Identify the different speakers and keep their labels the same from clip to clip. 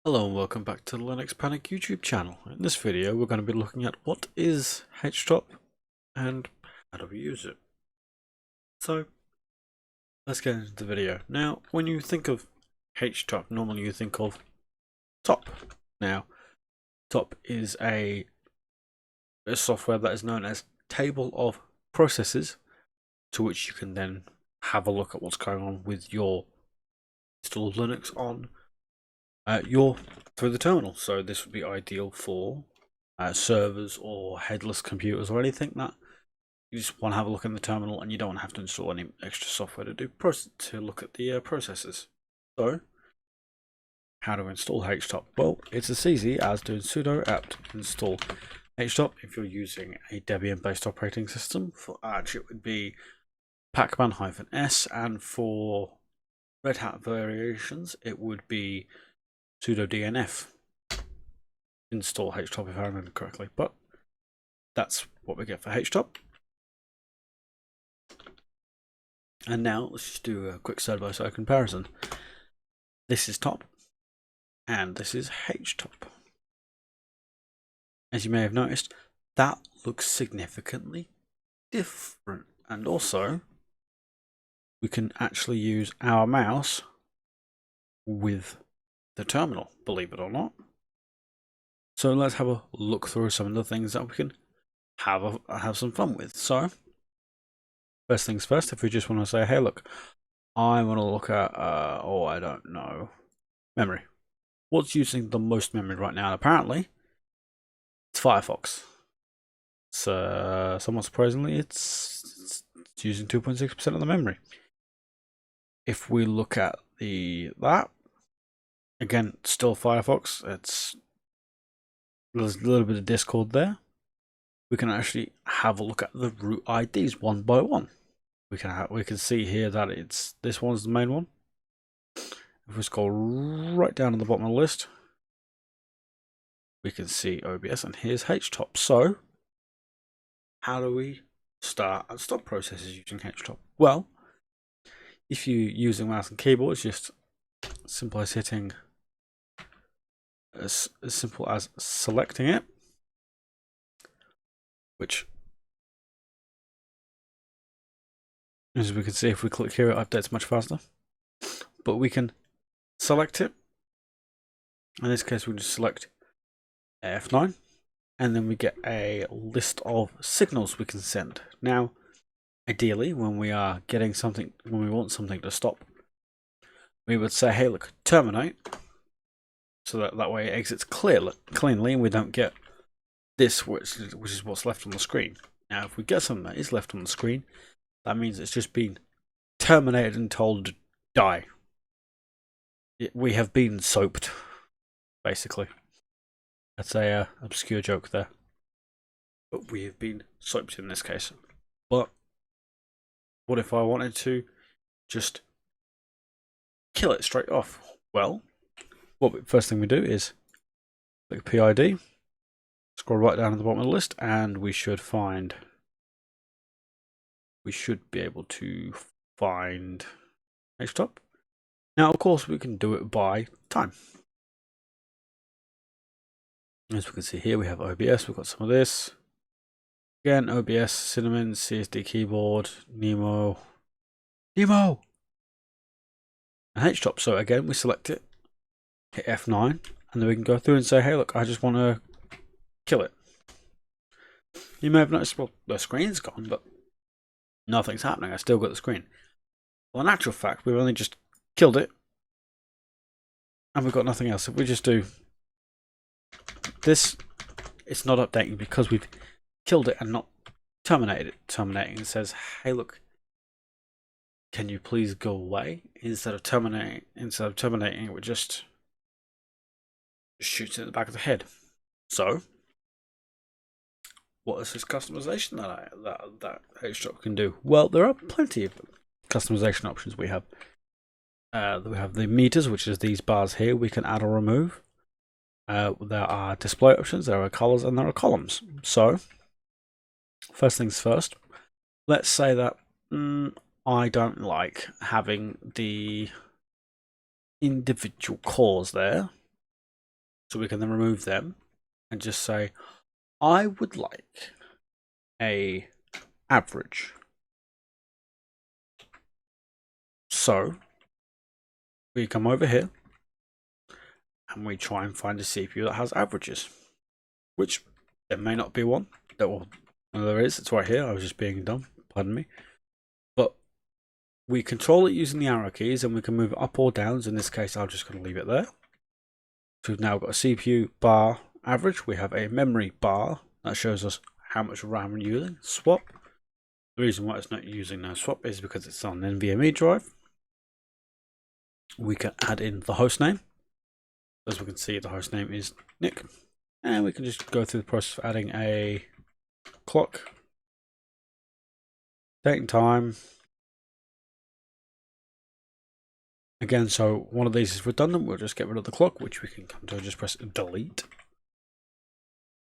Speaker 1: Hello and welcome back to the Linux Panic YouTube channel. In this video we're going to be looking at what is HTOP and how do we use it. So let's get into the video. Now when you think of HTOP, normally you think of top. Now top is a software that is known as table of processes, to which you can then have a look at what's going on with your installed Linux on through the terminal. So this would be ideal for servers or headless computers or anything that you just want to have a look in the terminal and you don't want to have to install any extra software to look at the processes. So how to install HTOP? Well, it's as easy as doing sudo apt install HTOP if you're using a Debian based operating system. For Arch it would be pacman-s, and for Red Hat variations it would be sudo dnf install HTOP if I remember correctly, but that's what we get for HTOP. And now let's just do a quick side-by-side comparison. This is top and this is HTOP. As you may have noticed, that looks significantly different, and also we can actually use our mouse with the terminal, believe it or not. So let's have a look through some of the things that we can have some fun with. So first things first, if we just want to say, hey look, I want to look at I don't know, memory. What's using the most memory right now? And apparently it's Firefox. So somewhat surprisingly it's using 2.6% of the memory. If we look at that again, still Firefox, there's a little bit of Discord there. We can actually have a look at the root IDs one by one. We can see here that this one's the main one. If we scroll right down to the bottom of the list, we can see OBS, and here's HTOP. So how do we start and stop processes using HTOP? Well, if you're using mouse and keyboard, it's just simple as hitting as simple as selecting it, which, as we can see, if we click here, it updates much faster. But we can select it. In this case, we just select F9, and then we get a list of signals we can send. Now, ideally, when we are getting something, when we want something to stop, we would say, hey, look, terminate. So that way it exits cleanly, and we don't get this, which is what's left on the screen. Now, if we get something that is left on the screen, that means it's just been terminated and told to die. We have been soaped, basically. That's a obscure joke there. But we have been soaped in this case. But what if I wanted to just kill it straight off? Well, first thing we do is click PID, scroll right down to the bottom of the list, and we should be able to find HTOP. Now, of course, we can do it by time. As we can see here, we have OBS, we've got some of this. Again, OBS, Cinnamon, CSD keyboard, Nemo, and HTOP. So again, we select it, hit F9, and then we can go through and say, hey, look, I just want to kill it. You may have noticed, well, the screen's gone, but nothing's happening. I still got the screen. Well, in actual fact, we've only just killed it, and we've got nothing else. If we just do this, it's not updating because we've killed it and not terminated it. Terminating it says, hey, look, can you please go away? Instead of terminating it, just shoots it in the back of the head. So, what is this customization that HTOP can do? Well, there are plenty of customization options we have. We have the meters, which is these bars here. We can add or remove. There are display options, there are colors, and there are columns. So, first things first, let's say that I don't like having the individual cores there. So we can then remove them and just say, I would like a average. So we come over here and we try and find a CPU that has averages, which there may not be one. Well, there is. It's right here. I was just being dumb. Pardon me. But we control it using the arrow keys, and we can move it up or down. In this case, I'm just going to leave it there. So we've now got a CPU bar average. We have a memory bar that shows us how much RAM we're using. Swap. The reason why it's not using no swap is because it's on an NVMe drive. We can add in the host name. As we can see, the host name is Nick. And we can just go through the process of adding a clock, date and time. Again, so one of these is redundant. We'll just get rid of the clock, which we can come to and just press delete.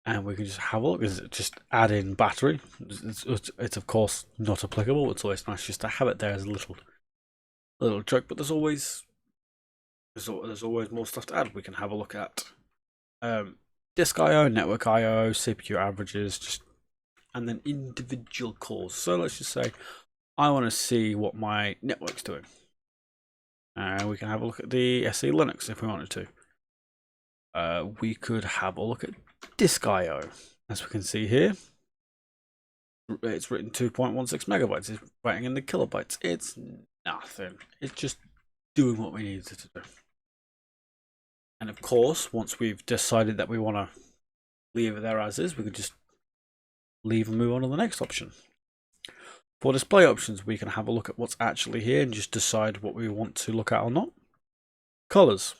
Speaker 1: And we can just have a look. Just add in battery. It's of course not applicable. It's always nice just to have it there as a little joke. But there's always more stuff to add. We can have a look at disk I/O, network I/O, CPU averages, and then individual cores. So let's just say I want to see what my network's doing. We can have a look at the SE Linux if we wanted to. We could have a look at disk I/O. As we can see here, it's written 2.16 megabytes. It's writing in the kilobytes. It's nothing. It's just doing what we needed to do. And of course, once we've decided that we want to leave it there as is, we could just leave and move on to the next option. For display options, we can have a look at what's actually here and just decide what we want to look at or not. Colors.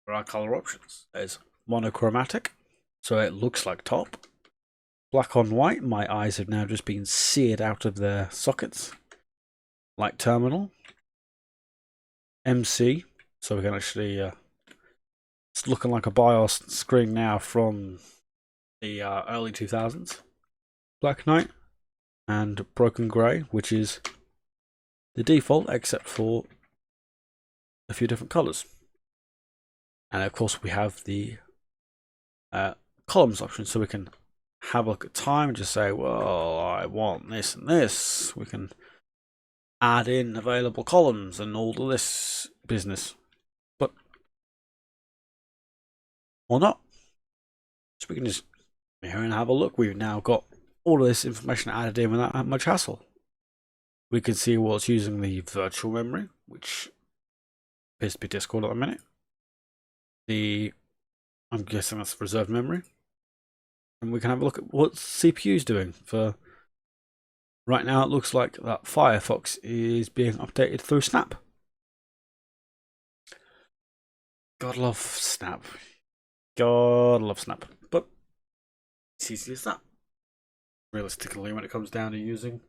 Speaker 1: There are color options. There's monochromatic, so it looks like top. Black on white, my eyes have now just been seared out of their sockets. Light terminal. MC, so we can actually, it's looking like a BIOS screen now from the early 2000s. Black night. And broken grey, which is the default except for a few different colours. And of course we have the columns option, so we can have a look at time and just say, well, I want this and this. We can add in available columns and all of this business, but or not. So we can just come here and have a look. We've now got all of this information added in without much hassle. We can see what's using the virtual memory, which appears to be Discord at the minute. I'm guessing that's reserved memory. And we can have a look at what CPU's doing. For right now, it looks like that Firefox is being updated through Snap. God love Snap. God love Snap. But it's easy as that. Realistically, when it comes down to using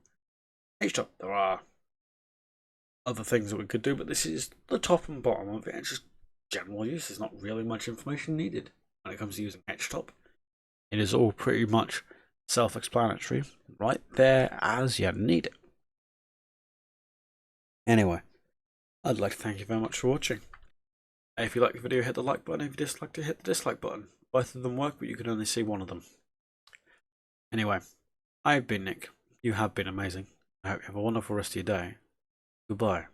Speaker 1: HTOP, there are other things that we could do, but this is the top and bottom of it. It's just general use. There's not really much information needed when it comes to using HTOP. It is all pretty much self-explanatory, right there as you need it. Anyway, I'd like to thank you very much for watching. If you like the video, hit the like button. If you dislike it, hit the dislike button. Both of them work, but you can only see one of them. Anyway, I've been Nick. You have been amazing. I hope you have a wonderful rest of your day. Goodbye.